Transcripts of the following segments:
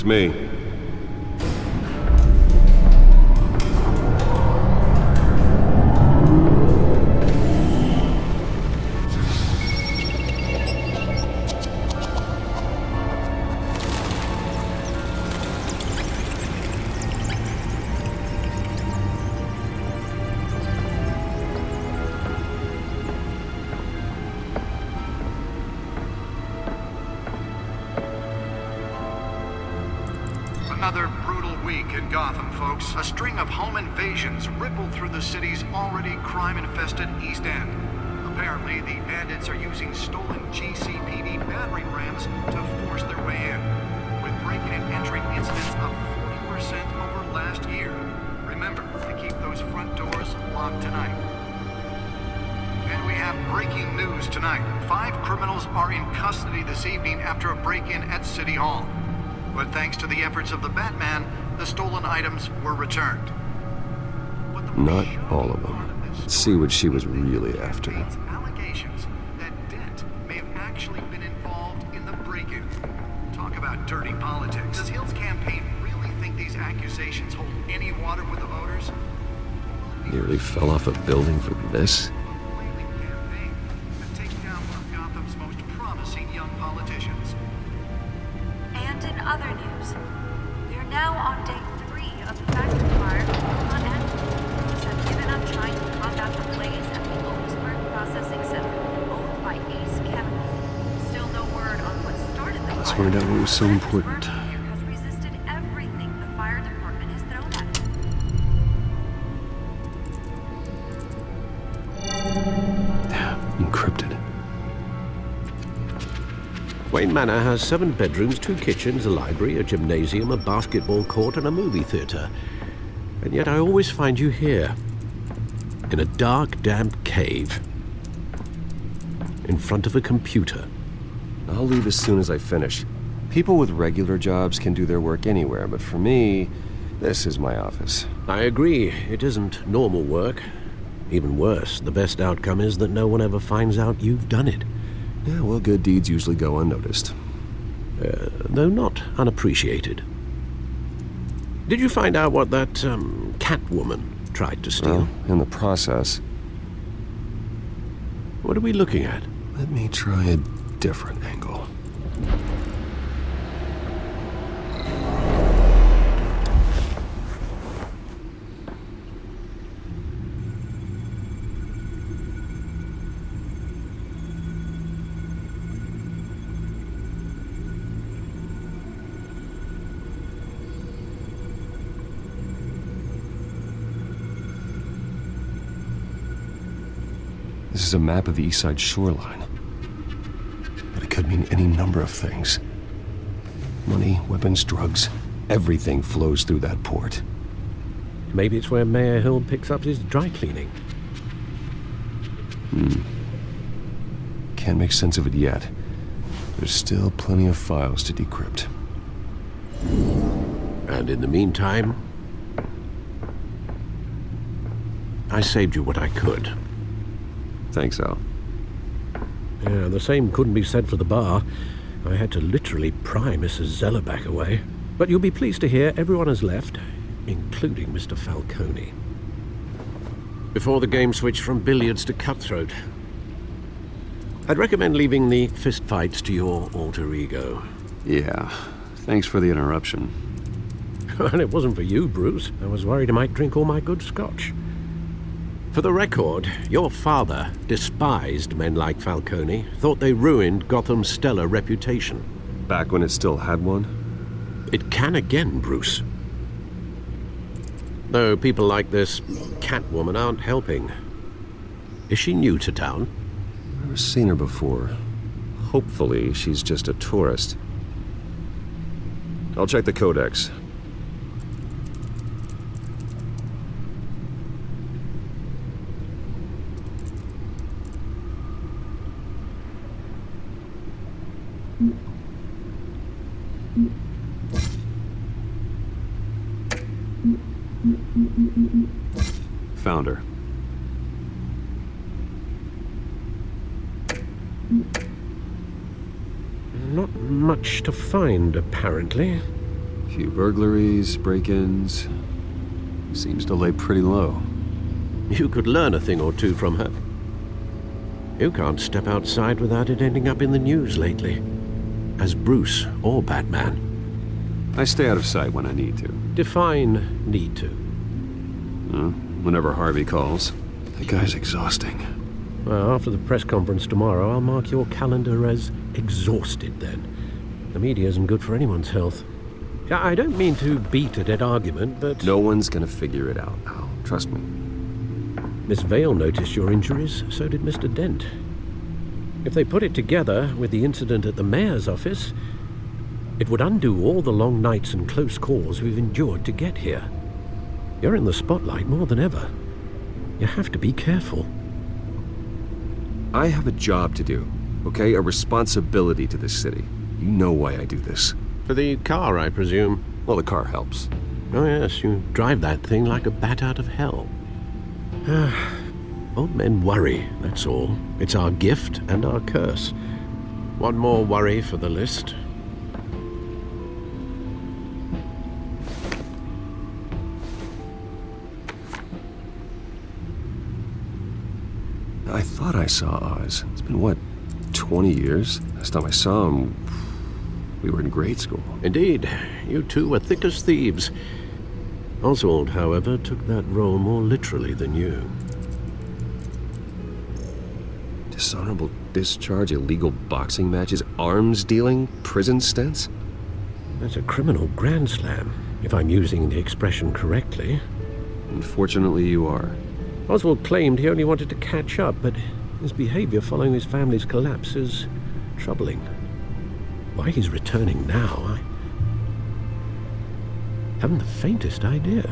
It's me. Another brutal week in Gotham, folks. A string of home invasions rippled through the city's already crime-infested East End. Apparently, the bandits are using stolen GCPD battering rams to force their way in, with breaking and entering incidents up 40% over last year. Remember to keep those front doors locked tonight. And we have breaking news tonight. 5 criminals are in custody this evening after a break-in at City Hall. But thanks to the efforts of the Batman, the stolen items were returned. Not all of them. Let's see what she was really after. Allegations that Dent may have actually been involved in the break-in. Talk about dirty politics. Does Hill's campaign really think these accusations hold any water with the voters? Nearly fell off a building for this? Flailing campaign that takes down one of Gotham's most promising young politicians. And in other news, we are now on day 3 of the factory fire on end. Police have given up trying to combat the blaze at the Otisburg Processing Center, owned by Ace Chemical. Still no word on what started the fire. Let's find out what was so important. Has resisted everything the fire department has thrown at it. Encrypted. Wayne Manor has 7 bedrooms, 2 kitchens, a library, a gymnasium, a basketball court, and a movie theater. And yet I always find you here, in a dark, damp cave, in front of a computer. I'll leave as soon as I finish. People with regular jobs can do their work anywhere, but for me, this is my office. I agree, it isn't normal work. Even worse, the best outcome is that no one ever finds out you've done it. Yeah, well, good deeds usually go unnoticed. Though not unappreciated. Did you find out what that, Catwoman tried to steal? Well, in the process. What are we looking at? Let me try a different angle. This is a map of the East Side shoreline. But it could mean any number of things. Money, weapons, drugs, everything flows through that port. Maybe it's where Mayor Hill picks up his dry cleaning. Can't make sense of it yet. There's still plenty of files to decrypt. And in the meantime, I saved you what I could. Thanks, Al. Yeah, the same couldn't be said for the bar. I had to literally pry Mrs. Zellerback away. But you'll be pleased to hear everyone has left, including Mr. Falcone. Before the game switched from billiards to cutthroat. I'd recommend leaving the fistfights to your alter ego. Yeah, thanks for the interruption. And it wasn't for you, Bruce. I was worried I might drink all my good scotch. For the record, your father despised men like Falcone, thought they ruined Gotham's stellar reputation. Back when it still had one? It can again, Bruce. Though people like this Catwoman aren't helping. Is she new to town? Never seen her before. Hopefully, she's just a tourist. I'll check the codex. Found her. Not much to find, apparently. Few burglaries, break-ins. Seems to lay pretty low. You could learn a thing or two from her. You can't step outside without it ending up in the news lately. As Bruce or Batman. I stay out of sight when I need to. Define need to. Whenever Harvey calls. The guy's exhausting. Well, after the press conference tomorrow, I'll mark your calendar as exhausted then. The media isn't good for anyone's health. Yeah, I don't mean to beat a dead argument, but... No one's gonna figure it out, Al. Trust me. Miss Vale noticed your injuries, so did Mr. Dent. If they put it together with the incident at the mayor's office, it would undo all the long nights and close calls we've endured to get here. You're in the spotlight more than ever. You have to be careful. I have a job to do, okay? A responsibility to this city. You know why I do this. For the car, I presume. Well, the car helps. Oh yes, you drive that thing like a bat out of hell. Old men worry, that's all. It's our gift and our curse. One more worry for the list. I thought I saw Oz. It's been, what, 20 years? Last time I saw him, we were in grade school. Indeed, you two were thick as thieves. Oswald, however, took that role more literally than you. Dishonorable discharge, illegal boxing matches, arms dealing, prison stints? That's a criminal grand slam, if I'm using the expression correctly. Unfortunately, you are. Oswald claimed he only wanted to catch up, but his behavior following his family's collapse is troubling. Why he's returning now, I haven't the faintest idea.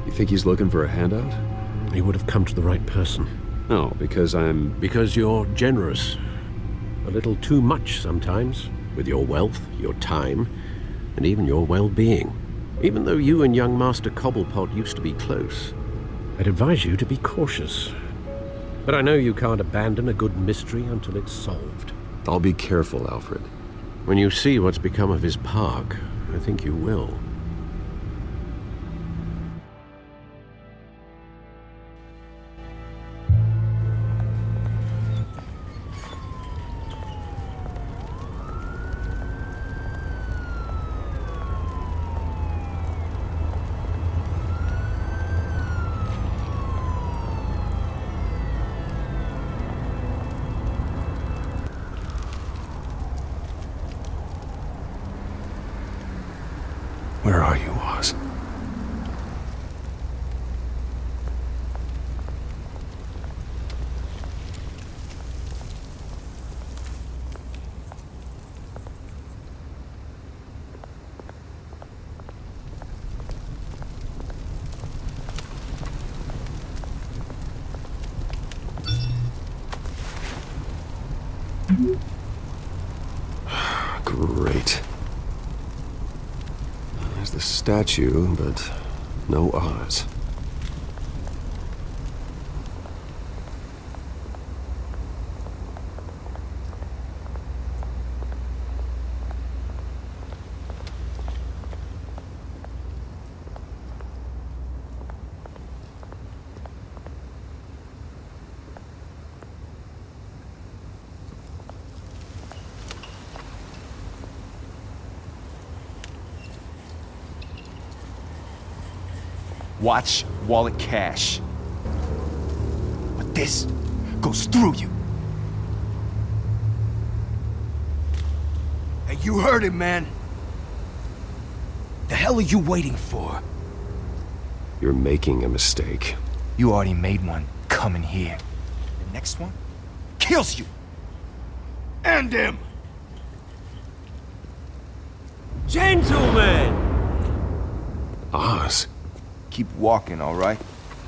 You think he's looking for a handout? He would have come to the right person. No, because I'm... Because you're generous. A little too much sometimes, with your wealth, your time, and even your well-being. Even though you and young Master Cobblepot used to be close, I'd advise you to be cautious. But I know you can't abandon a good mystery until it's solved. I'll be careful, Alfred. When you see what's become of his park, I think you will. Where are you, Oz? Great. There's the statue, but no Oz. Watch wallet cash. But this goes through you. Hey, you heard it, man. The hell are you waiting for? You're making a mistake. You already made one coming here. The next one kills you. And him. Gentlemen! Oz? Keep walking, all right?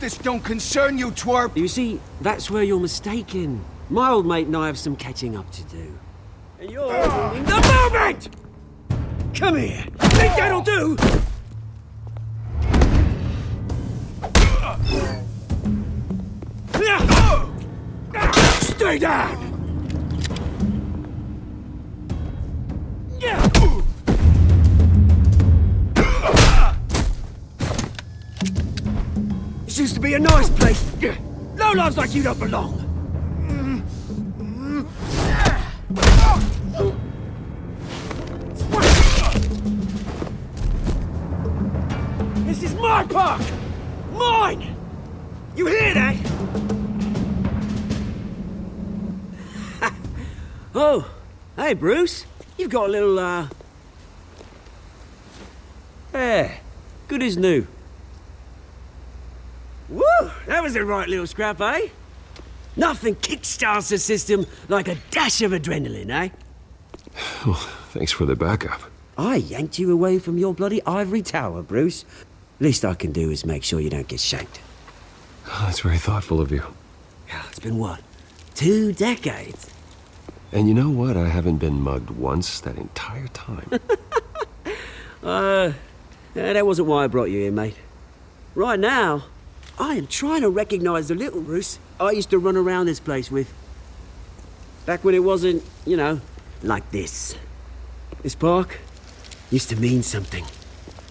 This don't concern you, twerp. You see, that's where you're mistaken. My old mate and I have some catching up to do. And you're ruining the moment! Come here. Think that'll do? Stay down! be a nice place. Lowlifes like you don't belong. This is my park! Mine! You hear that? Oh, hey, Bruce. You've got a little, Yeah, good as new. Woo! That was a right little scrap, eh? Nothing kickstarts the system like a dash of adrenaline, eh? Well, thanks for the backup. I yanked you away from your bloody ivory tower, Bruce. Least I can do is make sure you don't get shanked. Oh, that's very thoughtful of you. Yeah, it's been what? 2 decades? And you know what? I haven't been mugged once that entire time. That wasn't why I brought you here, mate. Right now, I am trying to recognize the little Bruce I used to run around this place with. Back when it wasn't, you know, like this. This park used to mean something.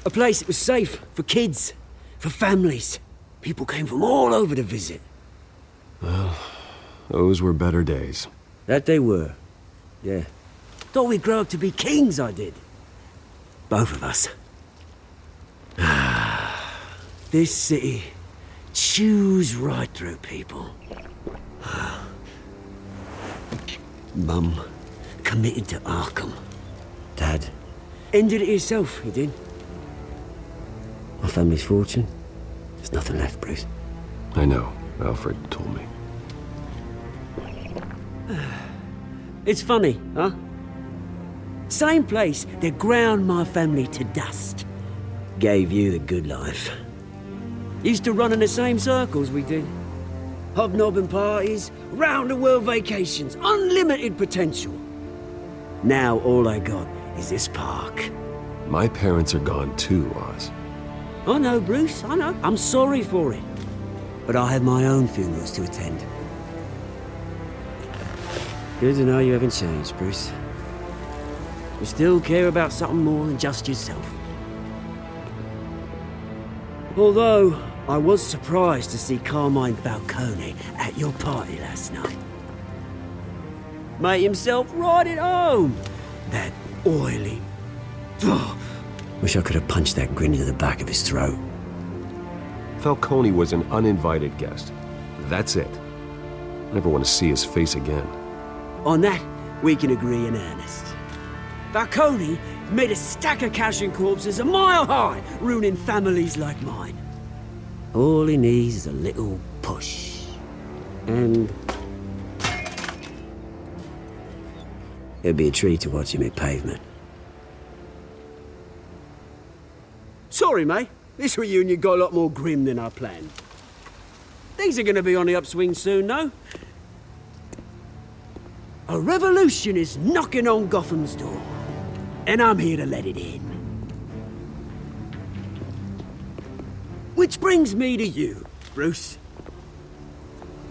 A place that was safe for kids, for families. People came from all over to visit. Those were better days. That they were. Yeah. Thought we'd grow up to be kings, I did. Both of us. This city chews right through people. Mum committed to Arkham. Dad ended it himself, he did. My family's fortune, there's nothing left, Bruce. I know. Alfred told me. It's funny, huh? Same place that ground my family to dust gave you the good life. Used to run in the same circles we did. Hobnobbing parties, round-the-world vacations, unlimited potential. Now all I got is this park. My parents are gone too, Oz. I know, Bruce, I know. I'm sorry for it. But I have my own funerals to attend. Good to know you haven't changed, Bruce. You still care about something more than just yourself. Although, I was surprised to see Carmine Falcone at your party last night. Made himself right at home. That oily... Oh, wish I could have punched that grin into the back of his throat. Falcone was an uninvited guest. That's it. Never want to see his face again. On that, we can agree in earnest. Falcone made a stack of cash and corpses a mile high, ruining families like mine. All he needs is a little push. And... it'd be a treat to watch him hit pavement. Sorry, mate. This reunion got a lot more grim than I planned. Things are gonna be on the upswing soon, though. A revolution is knocking on Gotham's door, and I'm here to let it in. Which brings me to you, Bruce.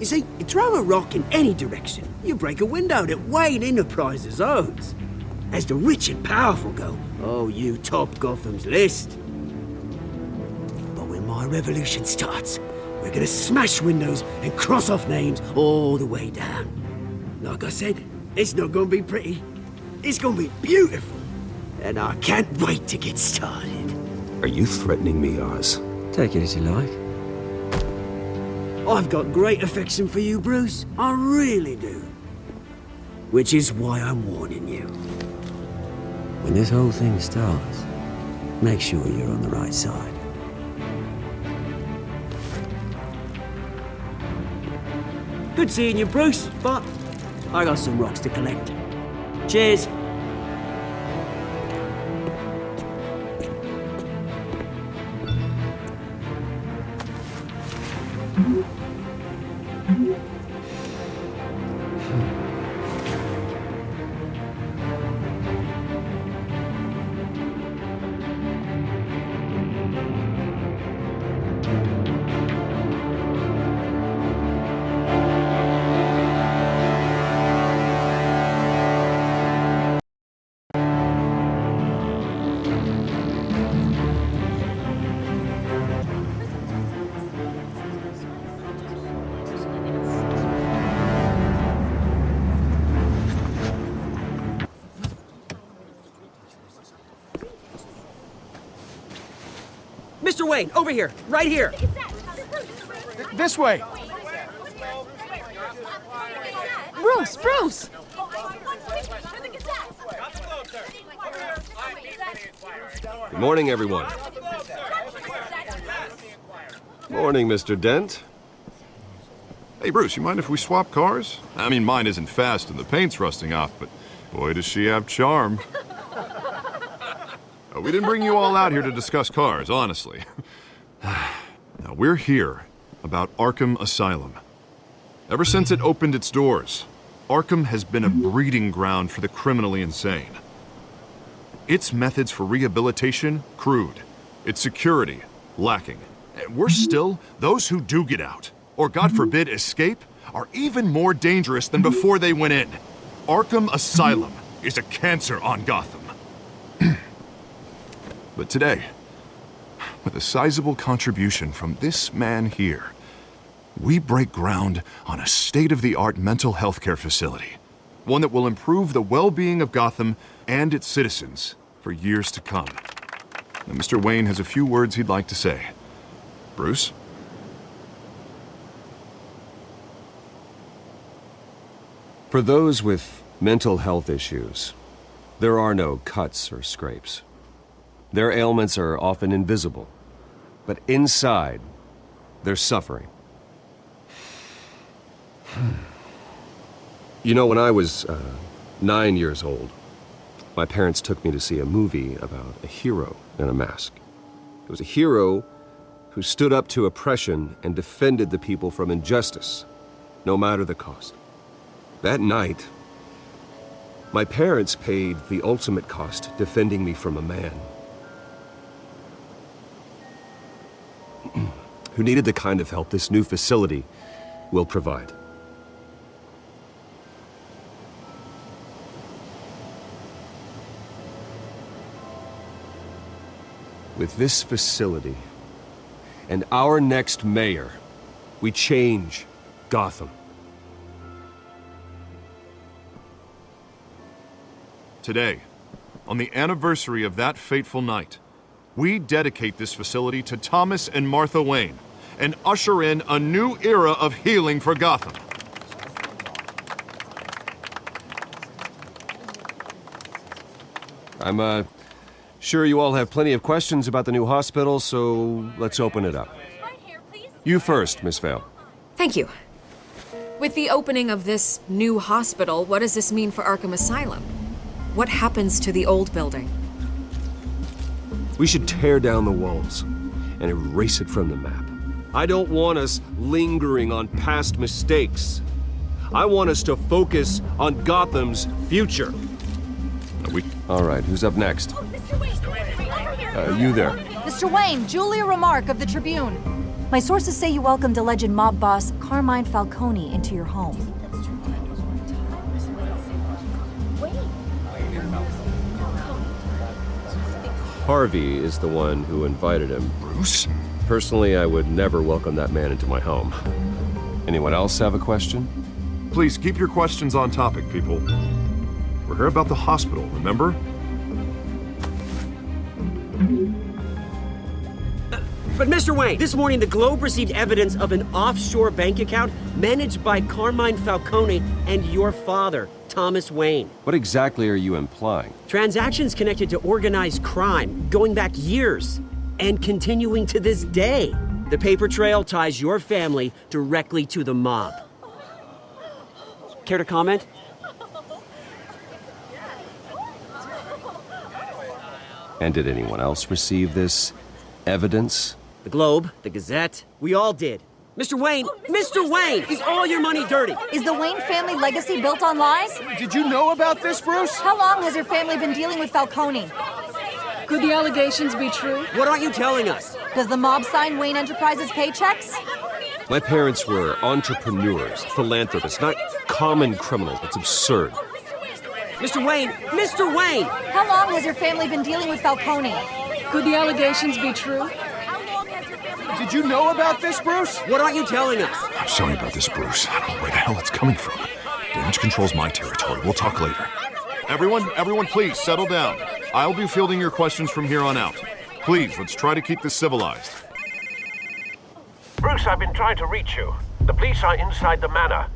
You see, you throw a rock in any direction, you break a window that Wayne Enterprises owns. As the rich and powerful go, oh, you top Gotham's list. But when my revolution starts, we're gonna smash windows and cross off names all the way down. Like I said, it's not gonna be pretty. It's gonna be beautiful. And I can't wait to get started. Are you threatening me, Oz? Take it as you like. I've got great affection for you, Bruce. I really do. Which is why I'm warning you. When this whole thing starts, make sure you're on the right side. Good seeing you, Bruce, but I got some rocks to collect. Cheers. Mr. Wayne, over here, right here. This way! Bruce! Good morning, everyone. Morning, Mr. Dent. Hey, Bruce, you mind if we swap cars? I mean, mine isn't fast and the paint's rusting off, but boy, does she have charm. We didn't bring you all out here to discuss cars, honestly. Now, we're here about Arkham Asylum. Ever since it opened its doors, Arkham has been a breeding ground for the criminally insane. Its methods for rehabilitation, crude. Its security, lacking. And worse still, those who do get out, or God forbid escape, are even more dangerous than before they went in. Arkham Asylum is a cancer on Gotham. But today, with a sizable contribution from this man here, we break ground on a state-of-the-art mental health care facility. One that will improve the well-being of Gotham and its citizens for years to come. Now, Mr. Wayne has a few words he'd like to say. Bruce? For those with mental health issues, there are no cuts or scrapes. Their ailments are often invisible, but inside, they're suffering. You know, when I was 9 years old, my parents took me to see a movie about a hero in a mask. It was a hero who stood up to oppression and defended the people from injustice, no matter the cost. That night, my parents paid the ultimate cost defending me from a man who needed the kind of help this new facility will provide. With this facility and our next mayor, we change Gotham. Today, on the anniversary of that fateful night, we dedicate this facility to Thomas and Martha Wayne and usher in a new era of healing for Gotham. I'm sure you all have plenty of questions about the new hospital, so let's open it up. You first, Miss Vale. Thank you. With the opening of this new hospital, what does this mean for Arkham Asylum? What happens to the old building? We should tear down the walls and erase it from the map. I don't want us lingering on past mistakes. I want us to focus on Gotham's future. All right, who's up next? You there. Mr. Wayne, Julia Remark of the Tribune. My sources say you welcomed alleged mob boss Carmine Falcone into your home. Harvey is the one who invited him. Bruce? Personally, I would never welcome that man into my home. Anyone else have a question? Please keep your questions on topic, people. We're here about the hospital, remember? But Mr. Wayne, this morning the Globe received evidence of an offshore bank account managed by Carmine Falcone and your father, Thomas Wayne. What exactly are you implying? Transactions connected to organized crime going back years and continuing to this day. The paper trail ties your family directly to the mob. Care to comment? And did anyone else receive this evidence? The Globe, the Gazette, we all did. Mr. Wayne, Mr. Wayne, is all your money dirty? Is the Wayne family legacy built on lies? Did you know about this, Bruce? How long has your family been dealing with Falcone? Could the allegations be true? What aren't you telling us? Does the mob sign Wayne Enterprises paychecks? My parents were entrepreneurs, philanthropists, not common criminals. That's absurd. Mr. Wayne, Mr. Wayne! How long has your family been dealing with Falcone? Could the allegations be true? Did you know about this, Bruce? What aren't you telling us? I'm sorry about this, Bruce. I don't know where the hell it's coming from. Damage control's my territory. We'll talk later. Everyone, please settle down. I'll be fielding your questions from here on out. Please, let's try to keep this civilized. Bruce, I've been trying to reach you. The police are inside the manor.